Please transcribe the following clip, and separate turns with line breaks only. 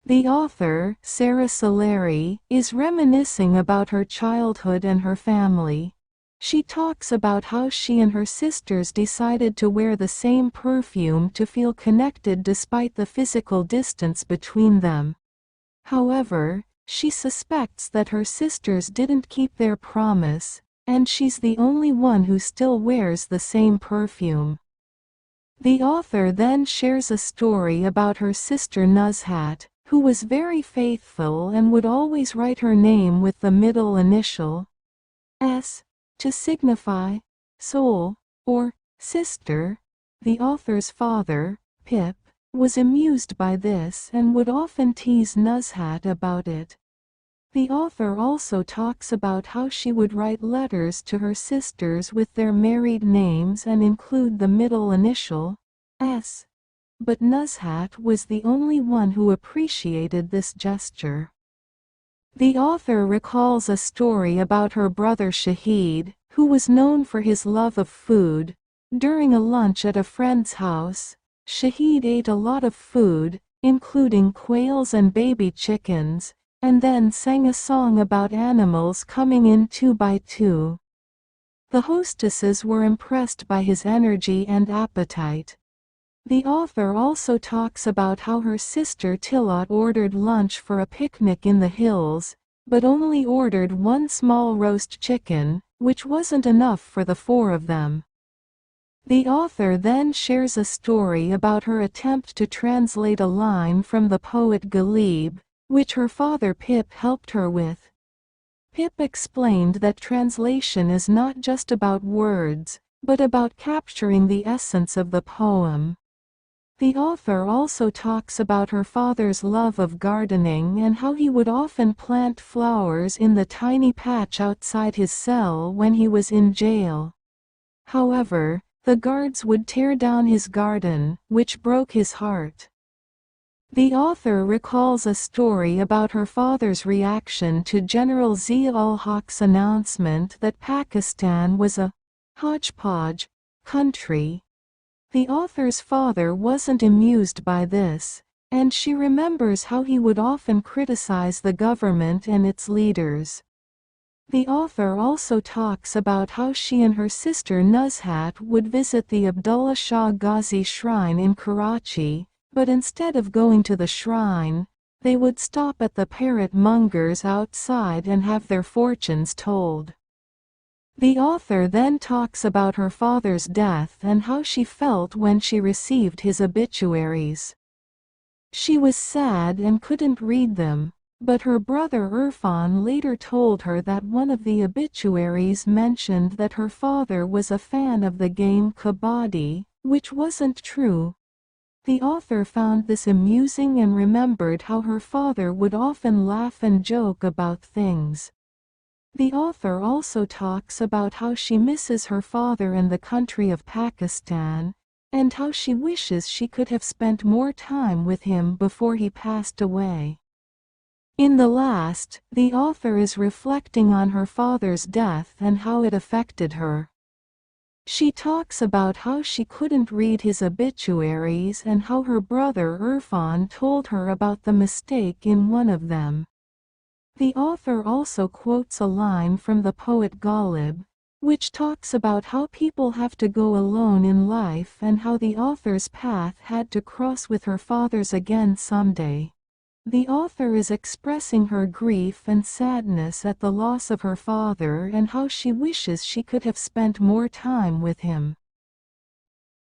The author, Sara Suleri, is reminiscing about her childhood and her family. She talks about how she and her sisters decided to wear the same perfume to feel connected despite the physical distance between them. However, she suspects that her sisters didn't keep their promise, and she's the only one who still wears the same perfume. The author then shares a story about her sister Nuzhat, who was very faithful and would always write her name with the middle initial S to signify soul or sister. The author's father, Pip, was amused by this and would often tease Nuzhat about it. The author also talks about how she would write letters to her sisters with their married names and include the middle initial S. But Nuzhat was the only one who appreciated this gesture. The author recalls a story about her brother Shahid, who was known for his love of food. During a lunch at a friend's house, Shahid ate a lot of food, including quails and baby chickens, and then sang a song about animals coming in 2 by 2. The hostesses were impressed by his energy and appetite. The author also talks about how her sister Tilot ordered lunch for a picnic in the hills, but only ordered one small roast chicken, which wasn't enough for the 4 of them. The author then shares a story about her attempt to translate a line from the poet Ghalib, which her father Pip helped her with. Pip explained that translation is not just about words, but about capturing the essence of the poem. The author also talks about her father's love of gardening and how he would often plant flowers in the tiny patch outside his cell when he was in jail. However, the guards would tear down his garden, which broke his heart. The author recalls a story about her father's reaction to General Zia-ul-Haq's announcement that Pakistan was a hodgepodge country. The author's father wasn't amused by this, and she remembers how he would often criticize the government and its leaders. The author also talks about how she and her sister Nuzhat would visit the Abdullah Shah Ghazi shrine in Karachi, but instead of going to the shrine, they would stop at the parrot mongers outside and have their fortunes told. The author then talks about her father's death and how she felt when she received his obituaries. She was sad and couldn't read them, but her brother Irfan later told her that one of the obituaries mentioned that her father was a fan of the game Kabaddi, which wasn't true. The author found this amusing and remembered how her father would often laugh and joke about things. The author also talks about how she misses her father and the country of Pakistan, and how she wishes she could have spent more time with him before he passed away. In the last, the author is reflecting on her father's death and how it affected her. She talks about how she couldn't read his obituaries and how her brother Irfan told her about the mistake in one of them. The author also quotes a line from the poet Ghalib, which talks about how people have to go alone in life and how the author's path had to cross with her father's again someday. The author is expressing her grief and sadness at the loss of her father and how she wishes she could have spent more time with him.